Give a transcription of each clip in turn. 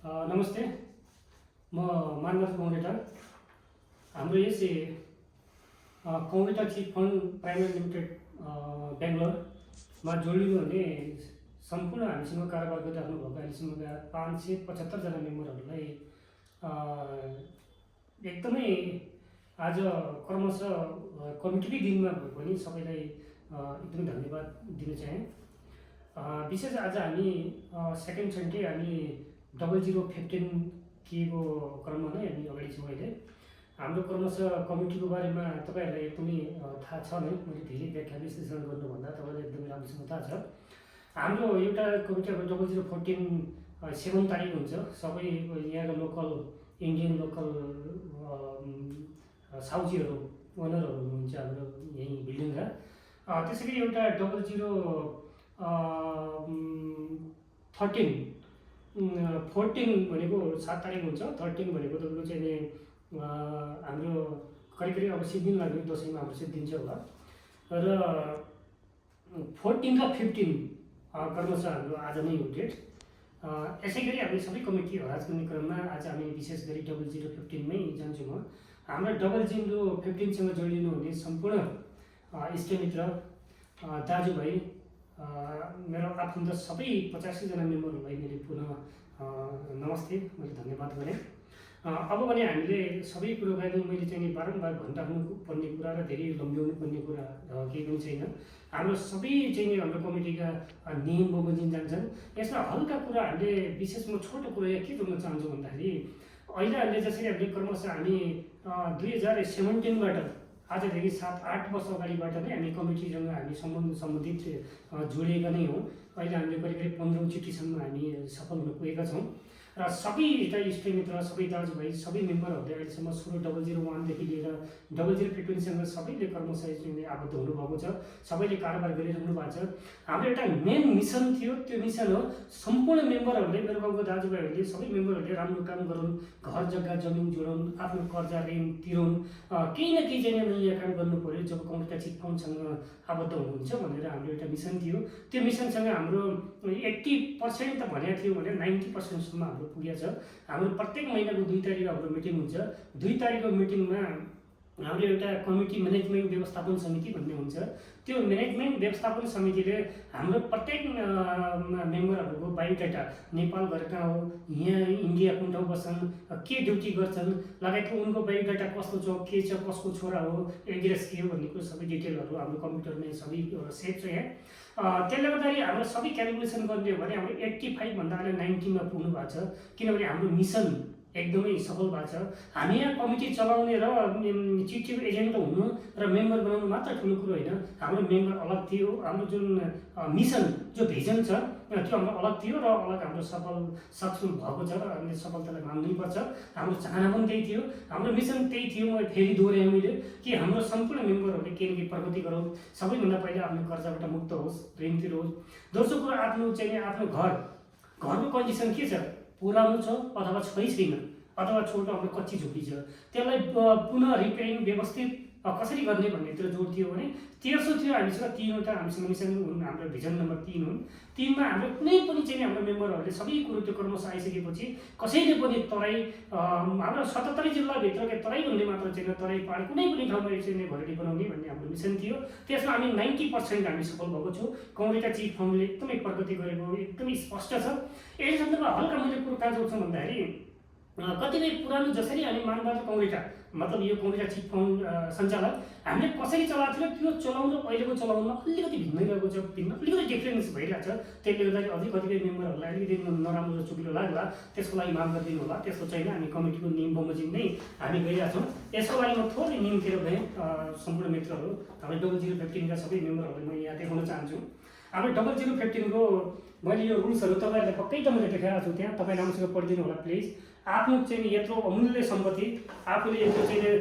नमस्ते, म मानव कौडेटा। हाम्रो यसै कौडेटा चिट फन्ड प्राइभेट लिमिटेड बेङ्गलोरमा जोडिनु हुने सम्पूर्ण हामीसँग कारोबार गरिराख्नु भएको अहिलेसम्मका 575 जना मेम्बरहरूलाई एकदमै आज क्रमशः कमिटीकै दिनमा भए पनि सबैलाई एकदमै धन्यवाद दिन चाहे। विशेष आज हामी सेकेन्ड सन्डे हामी 0015 को क्रममा नै हामी अगाडि छौँ। अहिले हाम्रो क्रमशः कमिटीको बारेमा तपाईँहरूलाई एकदमै थाहा छ नै, मैले धेरै व्याख्या विश्लेषण गर्नुभन्दा तपाईँलाई एकदमै राम्रोसँग थाहा छ। हाम्रो एउटा कमिटी अब 0014 7 तारिक हुन्छ। सबै यहाँका लोकल इन्डियन लोकल साउजीहरू ओनरहरू हुनुहुन्छ हाम्रो यहीँ बिल्डिङका। त्यसै गरी एउटा 0014 भनेको 7 तारिक हुन्छ। 13 भनेको तपाईँको चाहिँ हाम्रो करिब अब 7 दिन लाग्यो, दसैँमा हाम्रो 7 दिन चाहिँ होला। र 14 र 15 क्रमशः हाम्रो आज नै हो डेट। यसै गरी हामी सबै कमिटी हराज गर्ने क्रममा आज हामी विशेष गरी 0015 मै जान्छौँ। म हाम्रो 0015सँग जोडिनु हुने सम्पूर्ण इष्टमित्र दाजुभाइ मेरो आफन्त सबै 85 जना मेम्बरहरूलाई मैले पुनः नमस्ते, मैले धन्यवाद गरेँ। अब भने हामीले सबै कुरोकानी मैले चाहिँ बारम्बार भनिराख्नु पर्ने कुरा र धेरै लम्ब्याउनु पर्ने कुरा केही पनि छैन। हाम्रो सबै चाहिँ हाम्रो कमिटीका नियम बमोजिम जान्छन्। यसमा हल्का कुरा हामीले विशेष म छोटो कुरा यहाँ के जोड्न चाहन्छु भन्दाखेरि अहिले हामीले जसरी हामीले क्रमशः हामी 2017बाट आजदेखि 7-8 वर्ष अगाडिबाट नै हामी कमिटीसँग हामी सम्बन्धित जोडिएका नै हौँ। अहिले हामीले करिब 15औं चिठीसम्म हामी सफल हुन पुगेका छौँ र सबै इष्टमित्र सबै दाजुभाइ सबै मेम्बरहरूले अहिलेसम्म 0001देखि लिएर 0015सँग सबैले क्रमशः आबद्ध हुनुभएको छ, सबैले कारोबार गरिरहनु भएको छ। हाम्रो एउटा मेन मिसन थियो, त्यो मिसन हो सम्पूर्ण मेम्बरहरूले, मेरो गाउँको दाजुभाइहरूले सबै मेम्बरहरूले राम्रो काम गरून्, घर जग्गा जमिन जोडौँ, आफ्नो कर्जा ऋण तिरौँ, केही न केही चाहिँ नयाँ काम गर्नु पऱ्यो जब कौडेटा चिट फन्डसँग आबद्ध हुनुहुन्छ भनेर हाम्रो एउटा मिसन थियो। त्यो मिसनसँग हाम्रो 80% त भनेको थियो भने 90%सम्म हाम्रो पुगेको छ। हाम्रो प्रत्येक महिनाको 2 तारिक हाम्रो मिटिङ हुन्छ। 2 तारिकको मिटिङमा हाम्रो एउटा कमिटी म्यानेजमेन्ट व्यवस्थापन समिति भन्ने हुन्छ। त्यो म्यानेजमेन्ट व्यवस्थापन समितिले हाम्रो प्रत्येक मेम्बरहरूको बायोडाटा नेपाल घर कहाँ हो, यहाँ इन्डिया कुन ठाउँ बस्छन्, के ड्युटी गर्छन् लगायतको उनको बायोडाटा कस्तो छ, के छ, कसको छोरा हो, एड्रेस के हो भन्ने कुरो सबै डिटेलहरू हाम्रो कम्प्युटरमै सबै सेभ छ यहाँ। त्यसले गर्दाखेरि हाम्रो सबै क्यालकुलेसन गर्ने हो भने हाम्रो 85 भन्दा अहिले 90 मा पुग्नु भएको छ, किनभने हाम्रो मिसन एकदमै सफल भएको छ। हामी यहाँ कमिटी चलाउने र चिठीको एजेन्ट हुनु र मेम्बर बनाउनु मात्र ठुलो कुरो होइन। हाम्रो मेम्बर अलग थियो, हाम्रो जुन मिसन जो भिजन छ त्यो हाम्रो अलग थियो र अलग हाम्रो सक्सेसफुल भएको छ र हामीले सफलतालाई मान्नुपर्छ। हाम्रो चाहना पनि त्यही थियो, हाम्रो मिसन त्यही थियो। म फेरि दोहोऱ्याएँ मैले कि हाम्रो सम्पूर्ण मेम्बरहरूले केही न केही प्रगति गरौँ, सबैभन्दा पहिला आफ्नो कर्जाबाट मुक्त होस्, ऋण तिरोस्। दोस्रो कुरो आफ्नो आफ्नो घरको कन्डिसन के छ, पुरानो छ अथवा छैन, अथवा छोटो हाम्रो कच्ची झुप्डी छ, त्यसलाई पुनः रिपेयरिङ व्यवस्थित कसरी गर्ने भन्नेतिर जोड थियो भने। तेस्रो थियो हामीसँग 3वटा हामीसँग मिसन हुन्, हाम्रो भिजन नम्बर 3 हुन्। 3 मा हाम्रो कुनै पनि चाहिँ हाम्रो मेम्बरहरूले सबै कुरो त्यो क्रमशः आइसकेपछि कसैले पनि तराई हाम्रो 77 जिल्लाभित्रकै तराई भन्ने मात्र छैन, तराई पहाड कुनै पनि ठाउँमा चाहिँ घरेडी बनाउने भन्ने हाम्रो मिसन थियो। त्यसमा हामी 90% हामी सफल भएको छौँ। कौडेटा चिट फन्डले एकदमै प्रगति गरेको एकदमै स्पष्ट छ। यस सन्दर्भमा हल्का मैले कुरो कहाँ जोड्छु भन्दाखेरि कतिपय पुरानो जसरी हामी मानबहादुर कौडेटा मतलब यो कौडेटा चिट फन्ड सञ्चालक हामीले कसरी चलाएको थियो त्यो चलाउन अहिलेको चलाउनमा अलिकति भिन्नै रहेको छ, अलिकति डिफ्रेन्स भइरहेको छ। त्यसले गर्दाखेरि अझै कतिपय मेम्बरहरूलाई अलिकति नराम्रो चुकिलो लाग्ला, त्यसको लागि माफ गरिदिनु होला। त्यस्तो छैन, हामी कमिटीको नियम बमोजिम नै हामी गइरहेको छौँ। यसको लागि म थोरै नियमतिर गएँ। सम्पूर्ण मित्रहरू हाम्रो 0015का सबै मेम्बरहरूलाई म यहाँ देखाउन चाहन्छु। हाम्रो 0015 को मैले यो रुल्सहरू तपाईँहरूलाई पक्कै त मैले देखाएको छु, त्यहाँ तपाईँ राम्रोसँग पढिदिनु होला प्लिज। आफ्नो चाहिँ यत्रो अमूल्य सम्पत्ति आफूले यत्रो चाहिँ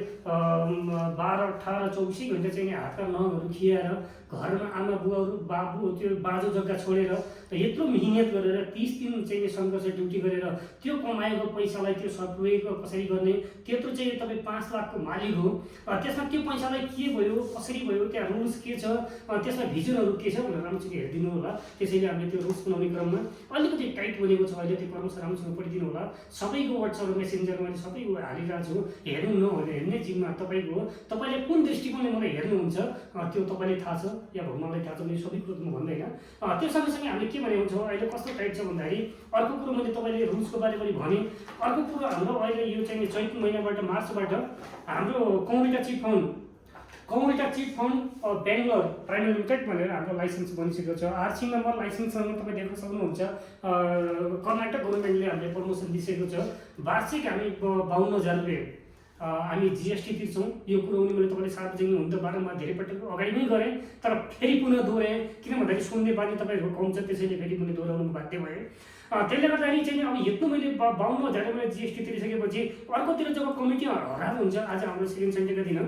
12, 18, 24 घन्टा चाहिँ हातका नङहरू खियाएर घरमा आमा बुवाहरू बाबु त्यो बाजो जग्गा छोडेर यत्रो मिहिनेत गरेर 30 दिन चाहिँ सङ्घर्ष ड्युटी गरेर त्यो कमाएको पैसालाई त्यो सदुपयोग कसरी गर्ने, त्यत्रो चाहिँ तपाईँ 5 लाखको मालिक हो, त्यसमा त्यो पैसालाई के भयो, कसरी भयो, त्यहाँ रुल्स के छ, त्यसमा भिजनहरू के छ भनेर राम्रोसँग हेरिदिनु होला। त्यसैले हामीले त्यो रुल्स सुनाउने क्रममा अलिकति टाइट बनेको छ अहिले, त्यो क्रमशः राम्रोसँग पढिदिनु होला। सबैको वाट्सएप मेसेन्जरमा मैले सबैको हालिरहेको छु, हेर्नु न हेर्ने जिम्मा तपाईँको हो। तपाईँले कुन दृष्टिकोणले मलाई हेर्नुहुन्छ त्यो तपाईँले थाहा छ या भगवान्लाई थाहा छ, मैले सबै कुरो म भन्दैन। त्यो सँगसँगै हामीले के भनेको छौँ अहिले कस्तो टाइट छ भन्दाखेरि, अर्को कुरो मैले तपाईँले रुल्सको बारे पनि भने। अर्को कुरो हाम्रो अहिले यो चाहिँ चैत महिनाबाट मार्चबाट हाम्रो कौरिका chit fund Bangalore private limited भनेर हाम्रो लाइसेन्स बनिसकेको छ। आरसी नम्बर लाइसेन्ससँग तपाईँ देख्न सक्नुहुन्छ। कर्नाटक गभर्मेन्टले हामीले प्रमोसन दिइसकेको छ। वार्षिक हामी 52,000 रुपियाँ हामी जिएसटी तिर्छौँ। यो कुरो पनि मैले तपाईँले सार्वजनिक हुन त बारम्बार धेरै पटक अगाडि नै गरेँ, तर फेरि पुनः दोहोऱ्याएँ, किन भन्दाखेरि सुन्ने बानी तपाईँहरूको कम छ, त्यसैले फेरि पनि दोहोऱ्याउनु बाध्य भएँ। त्यसले गर्दाखेरि चाहिँ अब यत्रो मैले 52,000 मैले जिएसटी तिरिसकेपछि अर्कोतिर जब कमिटी हराज हुन्छ, आज हाम्रो सेकेन्ड सन्डेका दिन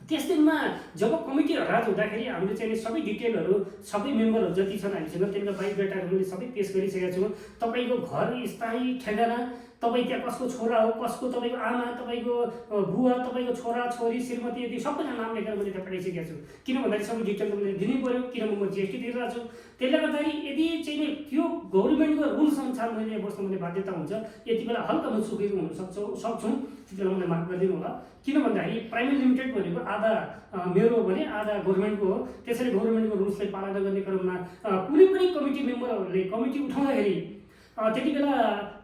त्यस दिनमा जब कमिटी हराज हुँदाखेरि हामीले चाहिँ सबै डिटेलहरू सबै मेम्बरहरू जति छन् हामीसँग त्यसका बायोडाटाहरू मैले सबै पेस गरिसकेका छौँ। तपाईँको घर स्थायी ठेगाना, तपाईँ त्यहाँ कसको छोरा हो, कसको तपाईँको आमा, तपाईँको बुवा, तपाईँको छोरा छोरी श्रीमती यदि सबैजना नाम लेखेर मैले त्यहाँ पठाइसकेको छु। किन भन्दाखेरि सबै डिटेल मैले दिनै पऱ्यो, किनभने म जिएसटी तिरिरहेको छु। त्यसले गर्दाखेरि यदि चाहिँ त्यो गभर्मेन्टको रुल्स अनुसार मैले बस्नु मैले बाध्यता हुन्छ, यति बेला हल्का म सुकेको सक्छौँ, त्यति बेला मलाई माफ गरिदिनु होला। किन भन्दाखेरि प्राइभेट लिमिटेड भनेको आधा मेरो हो भने आधा गभर्मेन्टको हो। त्यसैले गभर्मेन्टको रुल्सलाई पालना गर्ने क्रममा कुनै पनि कमिटी मेम्बरहरूले कमिटी उठाउँदाखेरि त्यति बेला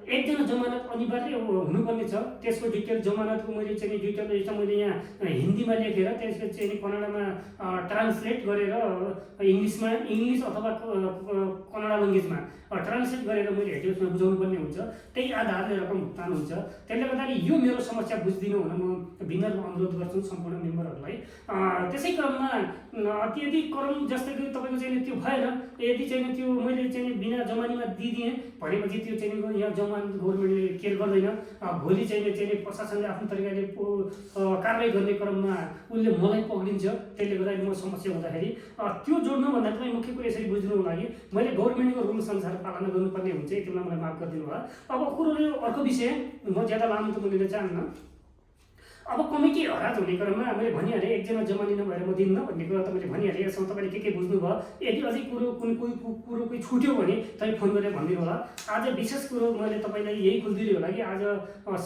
एकजना जमानत अनिवार्य हुनुपर्ने छ। त्यसको डिटेल जमानतको मैले चाहिँ डिटेल रहेछ मैले यहाँ हिन्दीमा लेखेर त्यसपछि चाहिँ कन्नडमा ट्रान्सलेट गरेर इङ्ग्लिस अथवा कन्नड ल्याङ्ग्वेजमा ट्रान्सलेट गरेर मैले हेटेसमा बुझाउनु पर्ने हुन्छ। त्यही आधारले रकम भुक्तान हुन्छ। त्यसले गर्दाखेरि यो मेरो समस्या बुझिदिनु हुन म विनम्र अनुरोध गर्छु सम्पूर्ण मेम्बरहरूलाई। त्यसै क्रममा यदि क्रम जस्तै कि तपाईँको चाहिँ त्यो भएन, यदि चाहिँ त्यो मैले चाहिँ बिना जमानीमा दिइदिएँ भनेपछि त्यो चाहिँ यहाँ जमानत गभर्मेन्टले केयर गर्दैन। भोलि चाहिँ प्रशासनले आफ्नो तरिकाले कारवाही गर्ने क्रममा उसले मलाई पक्रिन्छ। त्यसले गर्दाखेरि म समस्या हुँदाखेरि त्यो जोड्नुभन्दा तपाईँ मुख्य कुरो यसरी बुझिदिनुको लागि मैले गभर्मेन्टको रुल्स अनुसार पालना गर्नुपर्ने हुन्छ। यति बेला मलाई माफ गरिदिनु होला। अब कुरो अर्को विषय म ज्यादा लामो त म लिन चाहन्न। अब कमिटी हराज हुने क्रममा मैले भनिहालेँ एकजना जमानी नभएर म दिन्न भन्ने कुरा तपाईँले भनिहालेँ। यसमा तपाईँले के बुझ्नुभयो, यदि अझै कुरो कुरो कोही छुट्यो भने तपाईँ फोन गरेर भनिदिनु होला। आज विशेष कुरो मैले तपाईँलाई यही खुलिदिनु होला कि आज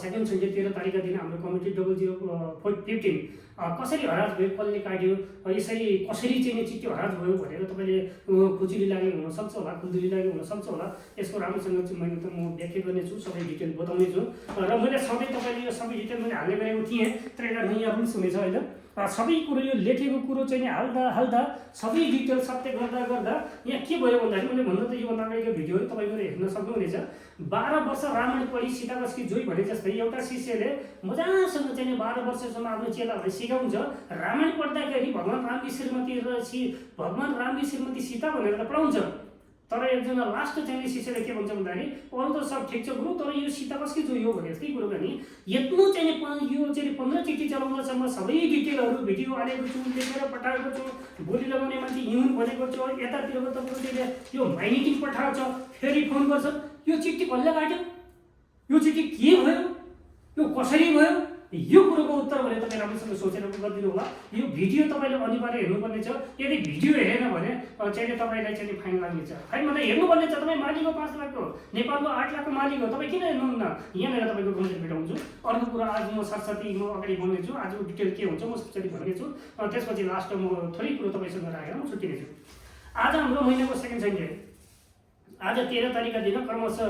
सेकेन्ड सन्डे 13 तारिकका दिन हाम्रो कमिटी 0015 कसरी हराज भयो, कसले काट्यो, यसरी कसरी चाहिँ चिट्ठी हराज भयो भनेर तपाईँले खुजुली लागे हुनसक्छ होला, खुल्दुली लागे हुनसक्छ होला। यसको राम्रोसँग चाहिँ मैले त म व्याख्या गर्नेछु, सबै डिटेल बताउनेछु। र मैले सधैँ तपाईँले यो सबै डिटेल मैले हाल्ने गरेको थिएँ, तर एउटा नयाँ रुल्स हुनेछ होइन। सबै कुरो यो लेखेको कुरो चाहिँ हाल्दा सबै डिटेल सत्य गर्दा यहाँ के भयो भन्दाखेरि मैले भन्नु त योभन्दा अगाडिको भिडियोहरू तपाईँले हेर्न सक्नुहुनेछ। 12 वर्ष रामायण पढी सीता कसकी जोई भने जस्तै एउटा शिष्यले मजासँग चाहिँ 12 वर्षसम्म आफ्नो चेलाहरूलाई सिकाउँछ। रामायण पढ्दाखेरि भगवान् रामकी श्रीमती सीता भनेर त पढाउँछ, तर एकजना लास्ट चाहिँ शिष्यले के भन्छ भन्दाखेरि अरू त सब ठिक छ गुरु, तर यो सीता कसकी जोई हो भने जस्तै कुरो पनि यत्रो चाहिँ यो चाहिँ 15 चिठी चलाउनसम्म सबै डिटेलहरू भिडियो हालेको छु, लेखेर पठाएको छु, बोली लगाउने मान्छे हिउँ भनेको छु, यतातिरको तपाईँले यो माइनिटिङ पठाएको छ, फेरि फोन गर्छ यो चिठी कसले काट्यो, यो चिठी के भयो, यो कसरी भयो, यो कुरोको उत्तर भने तपाईँ राम्रोसँग सोचेर गरिदिनु होला। यो भिडियो तपाईँले अनिवार्य हेर्नुपर्ने छ। यदि भिडियो हेरेन भने चाहिँ तपाईँलाई चाहिँ फाइन लाग्नेछ। फाइन मतलब हेर्नुपर्ने छ। तपाईँ मालिक हो 5 लाखको, नेपालको 8 लाखको मालिक हो, तपाईँ किन हेर्नुहुन्न? यहाँनिर तपाईँको कन्सेप्ट भेटाउँछु। अर्को कुरा आज म साथसाथै म अगाडि बोल्नेछु, आजको डिटेल के हुन्छ म साथसाथै भन्नेछु। त्यसपछि लास्टमा म थोरै कुरो तपाईँसँग राखेर म छुट्टिनेछु। आज हाम्रो महिनाको सेकेन्ड सन्डे, आज 13 तारिकका दिन क्रमशः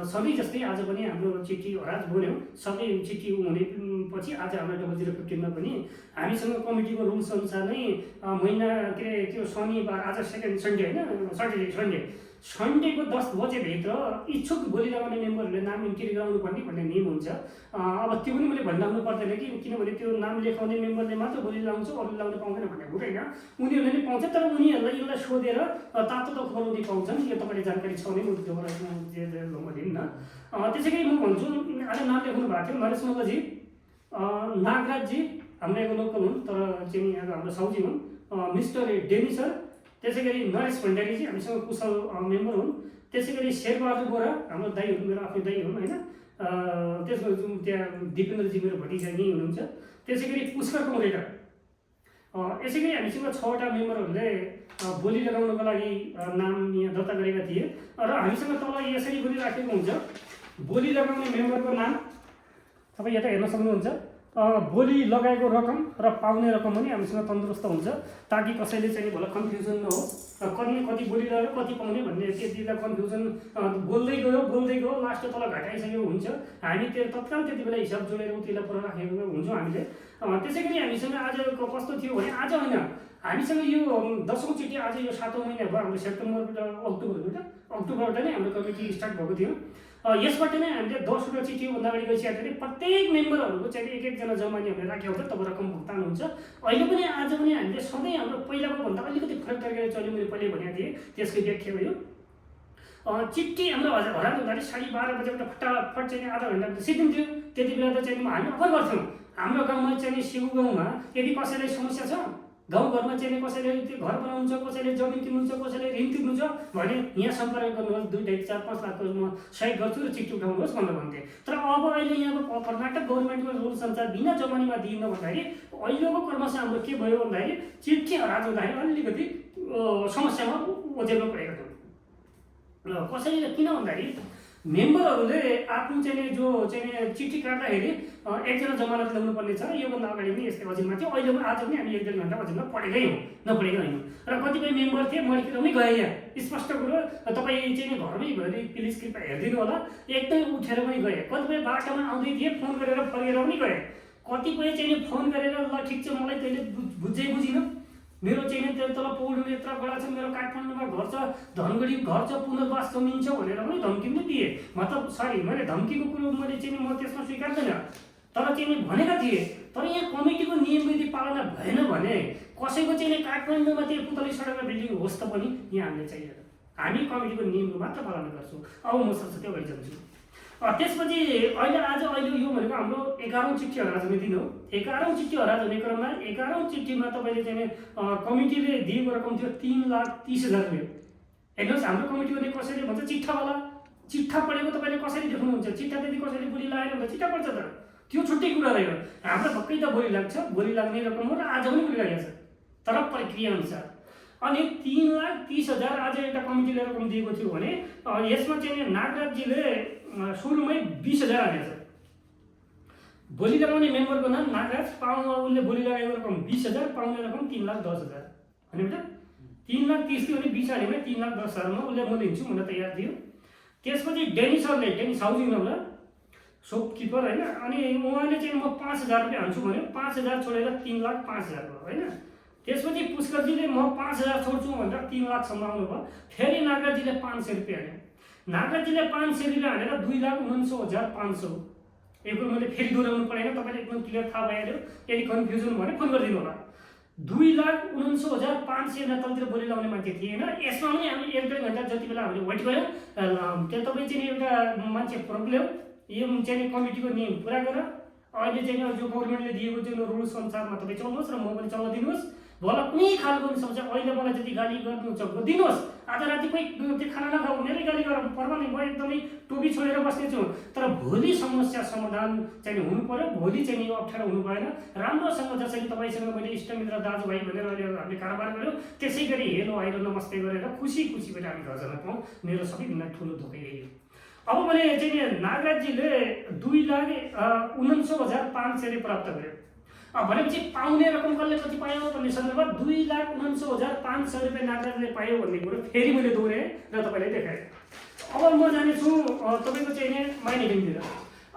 सधैँ जस्तै आज पनि हाम्रो चिठी हराज बोल्यो। सबै चिठी हुनेपछि आज हाम्रो 0015 पनि हामीसँग कमिटीको रुल्स अनुसार नै महिना के अरे त्यो शनिबार, आज सेकेन्ड सन्डे होइन, सन्डेको 10 बजेभित्र इच्छुक बोली लगाउने मेम्बरहरूले नाम इन्ट्री गराउनु पर्ने भन्ने नियम हुन्छ। अब त्यो पनि मैले भनिराख्नु पर्दैन कि किनभने त्यो नाम लेखाउने मेम्बरले मात्र बोली लगाउँछ, अरूले लगाउनु पाउँदैन भन्ने हुँदैन। उनीहरूले नै पाउँछ, तर उनीहरूलाई यसलाई सोधेर तातो खबराउने पाउँछन्। यो तपाईँले जानकारी छ भने म दिन्न। त्यसै गरी म भन्छु, आज नाम लेख्नु भएको थियो नरेश मल्लजी, नागराजजी हाम्रो यहाँ लोकल हुन् तर चाहिँ यहाँ हाम्रो साउजी हुन्, मिस्टर डेनी सर, त्यसै गरी नरेश भण्डारीजी हामीसँग कुशल मेम्बर हुन्, त्यसै गरी शेरबहादुर बोरा हाम्रो दाइ हुन्, मेरो आफ्नो दाइ हुन् होइन। त्यसमा त्यहाँ दिपेन्द्रजी मेरो भतिजा यहीँ हुनुहुन्छ। त्यसै गरी पुष्कर कौरेटा यसै गरी हामीसँग 6वटा मेम्बरहरूले बोली लगाउनको लागि नाम यहाँ दर्ता गरेका थिए र हामीसँग तल यसरी पनि राखेको हुन्छ बोली लगाउने मेम्बरको नाम तपाईँ यता हेर्न सक्नुहुन्छ बोली लगाएको रकम र पाउने रकम पनि हामीसँग तन्दुरुस्त हुन्छ ताकि कसैले चाहिँ भोलि कन्फ्युजन नहोस् कति बोली लगायो कति पाउने भन्ने त्यति बेला कन्फ्युजन बोल्दै गयो लास्ट तल घटाइसकेको हुन्छ हामी त्यो तत्काल त्यति बेला हिसाब जोडेर उतिलाई पर राखेको हुन्छौँ हामीले त्यसै गरी हामीसँग आजको कस्तो थियो भने आज होइन हामीसँग यो 10औं चिठी आज यो 7औं महिना भयो हाम्रो सेप्टेम्बरबाट अक्टोबरबाट नै हाम्रो कमिटी स्टार्ट भएको थियो यसबाट नै हामीले 10वटा चिठी भन्दा अगाडि गइसक्दाखेरि प्रत्येक मेम्बरहरूको चाहिँ एक-एकजना जमानी हामीले राखेको हुन्छ तब रकम भुक्तान हुन्छ अहिले पनि आज पनि हामीले सधैँ हाम्रो पहिलाको भन्दा अलिकति फरक तरिकाले चल्यो मैले पहिले भनेको थिएँ त्यसको व्याख्या भयो चिठी हाम्रो हरान हुँदाखेरि 12:30 बजेबाट फटाफट चाहिँ आधा घन्टा सिद्धिन्थ्यो त्यति बेला त चाहिँ हामी अफर गर्थ्यौँ हाम्रो गाउँमा चाहिँ सिउ गाउँमा यदि कसैलाई समस्या छ गाउँघरमा चाहिँ कसैले त्यो घर बनाउनुहुन्छ कसैले जमिन किन्नुहुन्छ कसैले ऋण तिर्नुहुन्छ भने यहाँ सम्पर्क गर्नुहोस् 2, 4, 5 लाखको म सहयोग गर्छु र चिठी उठाउनुहोस् भनेर भन्थे तर अब अहिले यहाँको कर्नाटक गभर्मेन्टको रुल्स अनुसार बिना जमानीमा दिइन भन्दाखेरि अहिलेको क्रमशः हाम्रो के भयो भन्दाखेरि चिठी हराज हुँदाखेरि अलिकति समस्यामा ओझेल्नु परेको थियो कसैले किन भन्दाखेरि मेम्बरहरूले आफ्नो चाहिँ जो चाहिँ चिठी काट्दाखेरि एकजना जमानत ल्याउनु पर्ने छ योभन्दा अगाडि पनि यस्तै अजिलमा थियो अहिले पनि आज पनि हामी 1-1.5 घन्टा अजिलमा पढेकै हौँ नपढेकै होइन र कतिपय मेम्बर थिए मर्केर पनि गए यहाँ स्पष्ट कुरो तपाईँ चाहिँ घरमै भरि प्लिज कृपया हेरिदिनु होला एकदमै उठेर पनि गए कतिपय बाटोमा आउँदै थिए फोन गरेर फर्केर पनि गए कतिपय चाहिँ फोन गरेर ल ठिक छ मलाई तैँले बुझिन मेरो चाहिँ तल पौडी यत्र गडा छ मेरो काठमाडौँमा घर छ धनगढी घर छ पुनर्वास जमिन छ भनेर पनि धम्की पनि दिए मतलब सरी मैले धम्कीको कुरो मैले चाहिँ म त्यसमा स्वीकार्दैन तर चाहिँ भनेका थिए तर यहाँ कमिटीको नियम विधि पालना भएन भने कसैको चाहिँ काठमाडौँमा त्यो पुतली सडक बिल्डिङ होस् त पनि यहाँ हामीले चाहिएन हामी कमिटीको नियमको मात्र पालना गर्छौँ अब म सरसर्ती अगाडि जान्छु त्यसपछि अहिले यो भनेको हाम्रो 11औं चिठी हराज हुने दिन हो 11औं चिठी हराज हुने क्रममा 11औं चिठीमा तपाईँले चाहिँ कमिटीले दिएको रकम थियो 3,30,000 रुपियाँ हेर्नुहोस् हाम्रो कमिटी भने कसैले भन्छ चिट्ठावाला चिट्ठा पढेको तपाईँले कसरी देख्नुहुन्छ चिट्ठा त्यति कसैले बोली लगाएर हुन्छ चिट्ठा पढ्छ त त्यो छुट्टै कुरा रह्यो हाम्रो भक्कै त बोली लाग्छ बोली लाग्ने रकम हो र आज पनि बोली लागेको छ तर प्रक्रिया अनुसार अनि 3,30,000 आज एउटा कमिटीले रकम दिएको थियो भने यसमा चाहिँ नागराजजीले सुरुमै 20,000 हालेको छ बोली लगाउने मेम्बरको नाम नागराज पाउनु उसले बोली लगाएको रकम 20,000 पाउने रकम 3,10,000 होइन बेटा 3,30,000 थियो भने 20 हाल्यो भने 3,10,000 मा उसले म लिन्छु भनेर तयार थियो त्यसपछि डेनिस हाउजिङ होला शोपकिपर होइन अनि उहाँले चाहिँ म 5,000 रुपियाँ हाल्छु भन्यो 5,000 छोडेर 3,05,000 भयो होइन त्यसपछि पुष्करजीले म 5,000 छोड्छु भनेर 3,00,000 सम्म आउनुभयो फेरि नागराजजीले 500 रुपियाँ हाल्यो नागराजजीले 500 रुपियाँ हालेर 2,49,500 यो कुरो मैले फेरि दोहोऱ्याउनु परेन तपाईँले एकदम क्लियर थाहा भइहाल्यो यदि कन्फ्युजन भने फोन गरिदिनु होला 2,49,500 तलतिर बोली लाउने मान्छे थिएन यसमा पनि हामी 1-1.5 घन्टा जति बेला हामीले वेट गऱ्यौँ त्यो तपाईँ चाहिँ एउटा मान्छे फरक ल्याऊ यो चाहिँ कमिटीको नियम पुरा गर अहिले चाहिँ जो गभर्मेन्टले दिएको जुन रुल्स अनुसारमा तपाईँ चल्नुहोस् र म पनि चल्न दिनुहोस् भोला कुनै खालको पनि समस्या अहिले मलाई जति गाली गर्नुहुन्छ दिनुहोस् आज राति कोही त्यो खाना नखाऊ मेरै गाली गरौँ पर्व नै म एकदमै टोपी छोडेर बस्नेछु तर भोलि समस्या समाधान चाहिँ हुनु पर्यो भोलि चाहिँ यो अप्ठ्यारो हुनु भएन राम्रोसँग जसरी तपाईँसँग मैले इष्टमित्र दाजुभाइ भनेर अहिले हामीले कारोबार गऱ्यौँ त्यसै गरी हेलो आइलो नमस्ते गरेर खुसी भएर हामी घर जान पाऊँ मेरो सबैभन्दा ठुलो धोका यही हो अब मैले चाहिँ नागराजजीले 2,49,500 प्राप्त गर्यो भनेपछि पाउने रकम कसले कति पायो भन्ने सन्दर्भमा 2,49,500 रुपियाँ नागराजले पायो भन्ने कुरो फेरि मैले दोहोऱ्याएँ र तपाईँलाई देखाएँ अब म जानेछु तपाईँको चाहिँ माइनिटिङतिर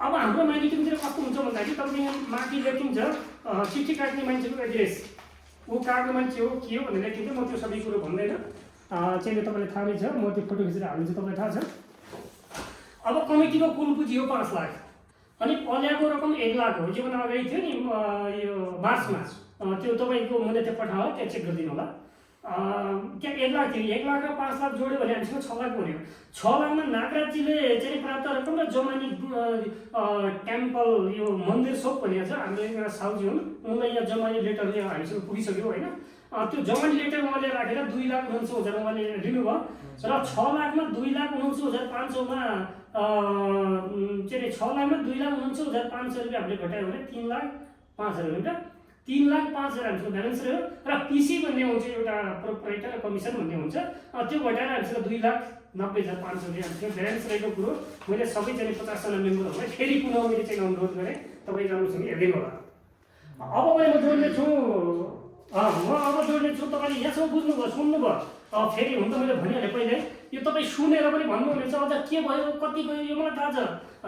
अब हाम्रो माइनिटिङतिर कस्तो हुन्छ भन्दाखेरि तपाईँ यहाँ माथि लेखिन्छ चिठी काट्ने मान्छेको एड्रेस ऊ काट्ने मान्छे हो के हो भनेर लेखिन्छ म त्यो सबै कुरो भन्दैन चाहिँ तपाईँलाई थाहा नै छ म त्यो फोटो खिचेर हाल्छु तपाईँलाई थाहा छ अब कमिटीको कुल पुँजी हो 5 लाख अनि पल्याएको रकम 1 लाख हो योभन्दा अगाडि थियो नि यो मार्चमा त्यो तपाईँको मैले त्यो पठाएँ त्यो चेक गरिदिनु होला त्यहाँ 1 लाख थियो 1 लाख र 5 लाख जोड्यो भने हामीसँग 6 लाख हुने हो 6 लाखमा नागराजजीले चाहिँ प्राप्त रकम र जमानी टेम्पल यो मन्दिर सोप भनेको छ हाम्रो एकजना साउजी हुन् उनलाई यहाँ जमानी लेटर हामीसँग पुगिसक्यो होइन त्यो जमानी लेटर उहाँले राखेर 2,49,000 उहाँले लिनुभयो र 6 लाखमा 2,49,500 मा चाहिँ 6 लाखमा 2,49,500 रुपियाँ हामीले घटायो भने 3,05,000 रुपियाँ 3,05,000 हामीसँग ब्यालेन्स रह्यो र पिसी भन्ने हुन्छ एउटा प्रोप्राइटर कमिसन भन्ने हुन्छ त्यो घटाएर हामीसँग 2,90,500 हामीसँग ब्यालेन्स रहेको कुरो मैले सबै चाहिँ 50जना मेम्बरहरूलाई फेरि पुनः मैले चाहिँ अनुरोध गरेँ। तपाईँ राम्रोसँग हेर्दै होला। अब मैले जोड्ने छु तपाईँले यहाँसम्म बुझ्नुभयो सुन्नुभयो। फेरि हुन्छ मैले भनिहालेँ पहिल्यै यो तपाईँ सुनेर पनि भन्नुहुनेछ अझ के भयो कति गयो यो मलाई थाहा छ।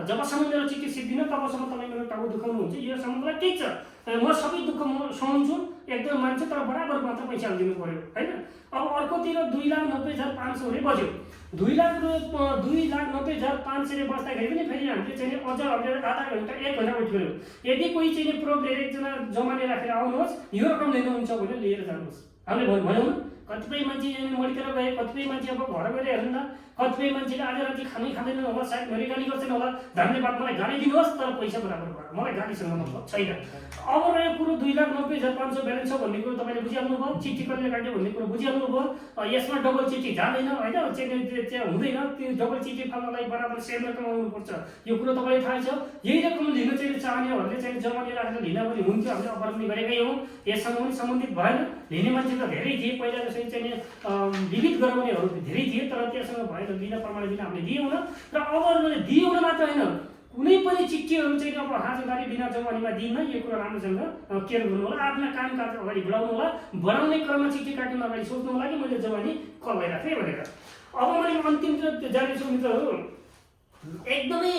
जबसम्म मेरो चिठी सिद्धिनँ तबसम्म तपाईँ मेरो टाउको दुखाउनुहुन्छ योसम्म मलाई ठिक छ। म सबै दुःख म सहन्छु एकदम मान्छु तर बराबर मात्र पैसा दिनु पर्यो होइन। अब अर्कोतिर 2,90,500 बज्यो। 2,90,500 बस्दाखेरि पनि फेरि हामीले चाहिँ अझ हामीले आधा घन्टा 1 घन्टा वेट गऱ्यौँ। यदि कोही चाहिँ प्रोब लिएर एकजना जमाने राखेर आउनुहोस् यो रकम लिनुहुन्छ भने लिएर जानुहोस्। हामीले भनौँ कतिपय मान्छे मरितिर गए, कतिपय मान्छे अब घर गएर हेर्नु न, कतिपय मान्छेले आज राति खानै खाँदैन होला, सायद मैले गाली गर्छन् होला। धन्यवाद, मलाई गाली दिनुहोस् तर पैसा बराबर भयो, मलाई गालीसँग मतलब छैन। अब रहेको कुरो 2,90,500 ब्यालेन्स छ भन्ने कुरो तपाईँले बुझिहाल्नु भयो। चिठी कसले काट्यो भन्ने कुरो बुझिहाल्नु भयो। यसमा डबल चिठी जाँदैन होइन, चाहिँ हुँदैन। त्यो डबल चिठी फाल्नलाई बराबर सेम रकम आउनुपर्छ यो कुरो तपाईँलाई थाहा छ। यही रकम लिन चाहिँ चाहनेहरूले चाहिँ जमानी राखेर लिन पनि हुन्थ्यो, हामीले अफर पनि गरेकै हौँ। यससँग पनि सम्बन्धित भएन। लिने मान्छे त धेरै थिए पहिला जसरी चाहिँ विविध गराउनेहरू धेरै थिए तर त्योसँग भएन, दिन प्रमाण दिन हामीले दियौँ न। र अब दियौँ न मात्र होइन, कुनै पनि चिठीहरू चाहिँ अब हाजिरदारी बिना जमानीमा दिन्न। यो कुरा राम्रोसँग केयर गर्नु होला। आफ्ना काम काज अगाडि बढाउनु होला। बढाउने क्रममा चिठी काट्नु अगाडि सोच्नु होला कि मैले जमानी कसलाई राखेँ भनेर। अब मैले अन्तिमतिर जानेछु मित्रहरू, एकदमै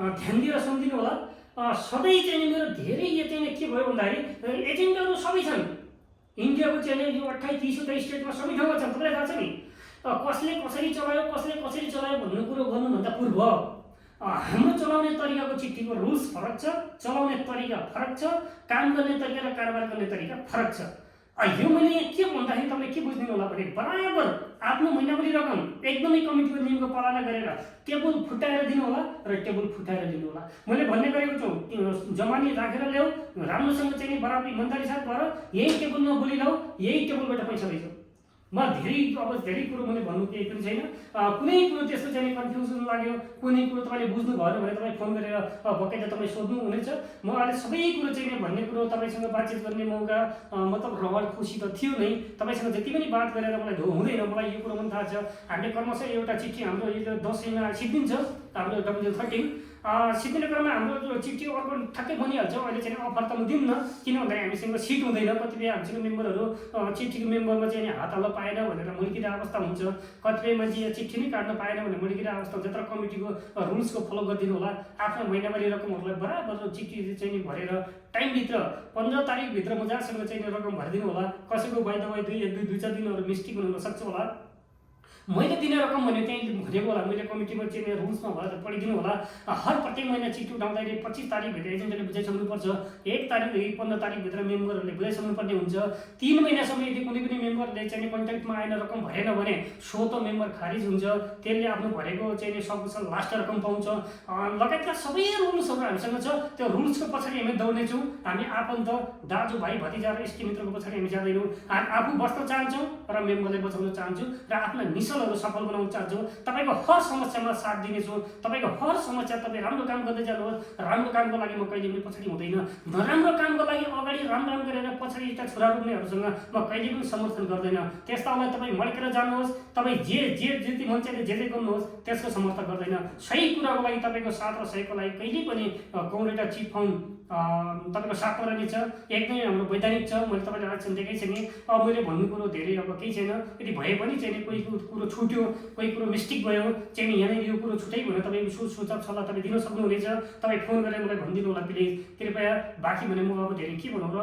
ध्यान दिएर सम्झिनु होला। सधैँ चाहिँ मेरो धेरै यो चाहिँ के भयो भन्दाखेरि एजेन्टहरू सबै छन् इन्डियाको चाहिँ यो 28-30 स्टेटमा सबै ठाउँमा छन्। तपाईँलाई थाहा छ नि कसले कसरी चलायो भन्ने कुरो गर्नुभन्दा पूर्व हाम्रो चलाउने तरिकाको चिठीको रुल्स फरक छ, चलाउने तरिका फरक छ, काम गर्ने तरिका र कारोबार गर्ने तरिका फरक छ। यो मैले के भन्दाखेरि तपाईँले के बुझ्दिनु होला भने बराबर आफ्नो महिनावारी रकम एकदमै कमिटीको नियमको पालना गरेर टेबल फुटाएर दिनु होला र टेबल फुटाएर दिनु होला। मैले भन्ने गरेको छु जमानी राखेर ल्याऊ, राम्रोसँग चाहिँ बराबर इमान्दारी साथ भएर यही टेबलमा बोलिलाऊ, यही टेबलबाट पैसा लैजाऊ। म धेरै कुरो मैले भन्नु केही पनि छैन। कुनै कुरो त्यस्तो चाहिँ कन्फ्युजन लाग्यो, कुनै कुरो तपाईँले बुझ्नु भएन भने तपाईँ फोन गरेर बकाइदा तपाईँ सोध्नु हुनेछ। म अहिले सबै कुरो चाहिँ भन्ने कुरो तपाईँसँग बातचित गर्ने मौका मतलब रहर खुसी त थियो नै। तपाईँसँग जति पनि बात गरेर मलाई हुँदैन, मलाई यो कुरो पनि थाहा छ। हामीले क्रमशः एउटा चिठी हाम्रो यो दसैँमा सिद्धिन्छ हाम्रो W13 सिद्धिने क्रममा हाम्रो चिठी अर्को ठ्याक्कै बनिहाल्छ। अहिले चाहिँ अफर त म दिन्न, किन भन्दाखेरि हामीसँग सिट हुँदैन। कतिपय हामीसँग मेम्बरहरू चिठीको मेम्बरमा चाहिँ हात हाल्न पाएन भनेर मुड्किने अवस्था हुन्छ। कतिपय मान्छे चिठी नै काट्न पाएन भने मुड्किने अवस्था हुन्छ। तर कमिटीको रुल्सको फलो गरिदिनु होला। आफ्नो महिनावारी रकमहरूलाई बराबर चिठी चाहिँ भरेर टाइमभित्र 15 तारिकभित्र म जहाँसँग चाहिँ रकम भरिदिनु होला। कसैको बाई दबाई 2-4 दिनहरू मिस्टेक हुन सक्छ होला। मैले दिने रकम भने त्यहीँ भनेको होला। मैले कमिटीमा चाहिँ रुल्समा भएर पढिदिनु होला। हर प्रत्येक महिना चिठी उठाउँदाखेरि 25 तारिकभित्र एजेन्टले बुझाइसक्नुपर्छ। 1 तारिकदेखि 15 तारिकभित्र मेम्बरहरूले बुझाइसक्नुपर्ने हुन्छ। 3 महिनासम्म यदि कुनै पनि मेम्बरले चाहिँ कन्ट्याक्टमा आएन रकम भरेन भने स्वत मेम्बर खारिज हुन्छ। त्यसले आफ्नो भरेको चाहिँ सकुशल लास्ट रकम पाउँछ। लगायतका सबै रुल्सहरू हामीसँग छ। त्यो रुल्सको पछाडि हामी दौड्नेछौँ। हामी आफन्त दाजुभाइ भतिजा र इष्टमित्रको पछाडि हामी जाँदैनौँ। आफू बस्न चाहन्छौँ र मेम्बरलाई बचाउन चाहन्छु र आफ्ना मिसनहरू सफल बनाउन चाहन्छु। तपाईँको हर समस्यामा साथ दिनेछु। तपाईँको हर समस्या तपाईँ राम्रो काम गर्दै जानुहोस्। राम्रो कामको लागि म कहिले पनि पछाडि हुँदैन। नराम्रो कामको लागि अगाडि राम गरेर पछाडि एउटा छोरा रोप्नेहरूसँग म कहिले पनि समर्थन गर्दैन। त्यस्तालाई तपाईँ मड्केर जानुहोस्। तपाईँ जति मान्छेले जे गर्नुहोस् त्यसको समर्थन गर्दैन। सही कुराको लागि तपाईँको साथ र सहयोगको लागि कहिले पनि कौरेटा चिट फन्ड तपाईँको साथमा रहनेछ। एकदमै हाम्रो वैधानिक छ। मैले तपाईँलाई आरक्षण दिएकै छैन। अब मैले भन्नु कुरो धेरै अब केही छैन। यदि भए पनि चाहिँ कोही कुरो छुट्यो, कोही कुरो मिस्टेक भयो चाहिँ यहाँनिर यो कुरो छुट्टै भनेर तपाईँ सुझाव सल्लाह तपाईँ दिन सक्नुहुनेछ। तपाईँ फोन गरेर मलाई भनिदिनु होला प्लिज कृपया। बाँकी भने म अब धेरै के भनौँ र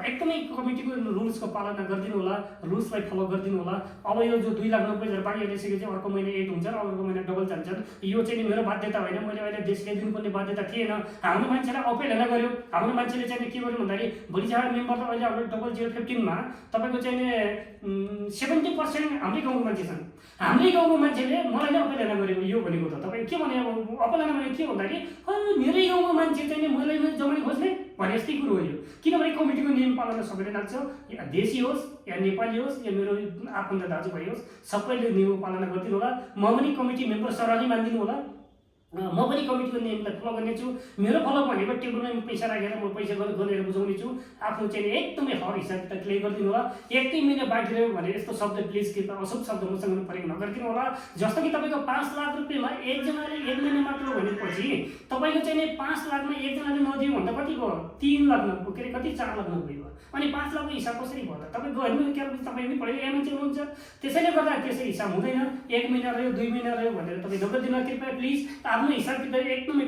एकदमै कमिटीको रुल्सको पालना गरिदिनु होला, रुल्सलाई फलो गरिदिनु होला। अब यो जो 2,90,000 बाँकी अहिलेसम्म चाहिँ अर्को महिना 8 हुन्छ, अर्को महिना डबल जान्छन्। यो चाहिँ मेरो बाध्यता होइन। मैले अहिले देशले दिनुपर्ने बाध्यता थिएन। हाम्रो मान्छेलाई अपेलना गर्यो। हाम्रो मान्छेले चाहिँ के गर्यो भन्दाखेरि भोलि चाहे मेम्बर त अहिले हाम्रो 0015मा तपाईँको चाहिँ 70% हाम्रै गाउँको मान्छे छन्। हाम्रै गाउँको मान्छेले मलाई नै अपेलना गरेको यो भनेको त तपाईँ के भने अब अपेलना भने के भन्दाखेरि मेरै गाउँको मान्छे चाहिँ मलाई नै जमानी खोज्ने भने जस्तै कुरो हो यो। किनभने कमिटीको नियम पालना सबैले लाग्छ। या देशी होस् या नेपाली होस् या मेरो आफन्त दाजुभाइ होस् सबैले नियम पालना गरिदिनु होला। म पनि कमिटी मेम्बर सरहली मानिदिनु होला। म पनि कमिटीको नियमलाई फलो गर्नेछु। मेरो फलो भनेको टेबलमा पैसा राखेर म पैसा गरेर बुझाउने छु। आफ्नो चाहिँ एकदमै हर हिसाब किताब क्लियर गरिदिनु होला। 1 महिना बाँकी रह्यो भने यस्तो शब्द प्लिज कृपया अशुभ शब्द मसँग प्रयोग नगरिदिनु होला। जस्तो कि तपाईँको 5 लाख रुपियाँमा एकजनाले 1 महिना मात्र भनेपछि तपाईँको चाहिँ 5 लाखमा एकजनाले नदियो भन्दा कति भयो? 3 लाख नब्बे के अरे कति 4 लाख नब्बे भयो। अनि 5 लाखको हिसाब कसरी भयो त? तपाईँ गभर्मेन्ट क्यालकुलेसन तपाईँ पनि पढेर एमएनसी हुनुहुन्छ। त्यसैले गर्दा त्यसै हिसाब हुँदैन। 1 महिना रह्यो 2 महिना रह्यो भनेर तपाईँ नगरिदिनु होला। कृपया प्लिज आफ्नो हिसाब किताब एकदमै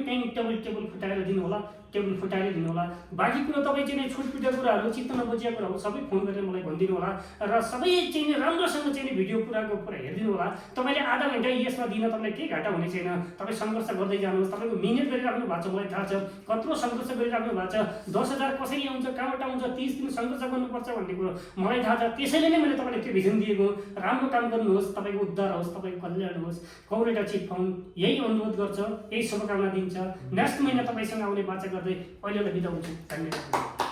टेबल फुटाएर दिनु होला। टेबल फुटाएर दिनु होला। बाँकी कुरो तपाईँ चाहिँ छुटपुटा कुराहरू चित्त नबुझेको कुराहरू सबै फोन गरेर मलाई भनिदिनु होला र सबै चाहिँ राम्रोसँग चाहिँ भिडियो पुराको कुरा हेरिदिनु होला। तपाईँले आधा घन्टा यसमा दिन तपाईँलाई केही घाटा हुने छैन। तपाईँ सङ्घर्ष गर्दै जानुहोस्। तपाईँको मिहिनेत गरिराख्नु भएको छ, मलाई थाहा छ कत्रो सङ्घर्ष गरिराख्नु भएको छ। 10,000 कसरी आउँछ, कहाँबाट आउँछ, 30 दिन सङ्घर्ष गर्नुपर्छ भन्ने कुरो मलाई थाहा छ। त्यसैले नै मैले तपाईँलाई त्यो भिजन दिएको। राम्रो काम गर्नुहोस्, तपाईँको उद्धार होस्, तपाईँको कल्याण होस्। कौरेटा चिट फन्ड यही अनुरोध गर्छ, यही शुभकामना दिन्छ। नेक्स्ट महिना तपाईँसँग आउने बाचा गर्दै अहिलेलाई बिदा हुन्छु। धन्यवाद।